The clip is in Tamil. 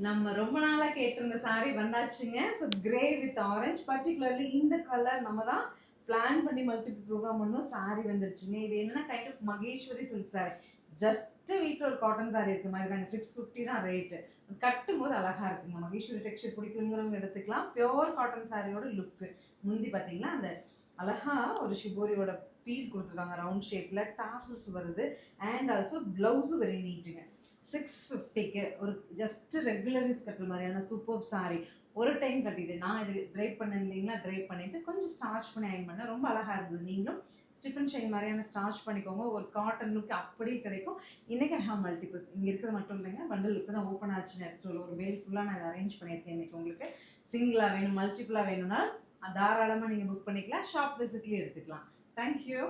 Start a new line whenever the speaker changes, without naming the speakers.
நம்ம ரொம்ப நாளா கேட்டிருந்த saree வந்தாச்சுங்க. So grey with orange particularly இந்த கலர் நம்ம தான் பிளான் பண்ணி மல்டிபிள் ப்ரோக்ராம் பண்ணோம். saree வந்துருச்சுங்க. இது என்னன்னா kind of Maheshwari silk saree. Just வீட்டில் ஒரு காட்டன் saree இருக்கு மாதிரி தாங்க. 650 தான் ரேட்டு. கட்டும்போது அழகா இருக்குங்க. மகேஸ்வரி டெக்ஸ்சர் பிடிக்கிறவங்க எடுத்துக்கலாம். பியோர் காட்டன் சாரியோட லுக்கு. முந்தி பார்த்தீங்கன்னா அந்த அழகா ஒரு ஷிபோரியோட ஃபீல் கொடுத்துருக்காங்க. ரவுண்ட் ஷேப்ல டாசல்ஸ் வருது. அண்ட் ஆல்சோ பிளவுஸும் வெரி நீட்டுங்க. 650க்கு ஒரு ஜஸ்ட் ரெகுலர் யூஸ் கட்டுற மாதிரியான சூப்பர் சாரி. ஒரு டைம் கட்டிட்டு நான் இது ட்ரைப் பண்ணேன் இல்லைங்களா, ட்ரைப் பண்ணிட்டு கொஞ்சம் ஸ்டார்ச் பண்ணி அயன் பண்ணேன். ரொம்ப அழகா இருந்தது. நீங்களும் ஸ்டிஃபன் ஷைன் மாதிரியான ஸ்டார்ச் பண்ணிக்கோங்க. ஒரு காட்டன் லுக் அப்படியே கிடைக்கும். இன்னைக்கு ஐ ஹேவ் மல்டிபிள்ஸ். இங்கே இருக்கிறது மட்டும் இல்லைங்க, பண்டல் லுக்கு தான் ஓப்பன் ஆச்சுன்னு எடுத்து ஒரு வேல் ஃபுல்லாக நான் அரேஞ்ச் பண்ணியிருக்கேன். இன்னைக்கு உங்களுக்கு சிங்கிளாக வேணும் மல்டிபிளாக வேணும்னா தாராளமாக நீங்கள் புக் பண்ணிக்கலாம். ஷாப் விசிட்லேயே எடுத்துக்கலாம். தேங்க்யூ.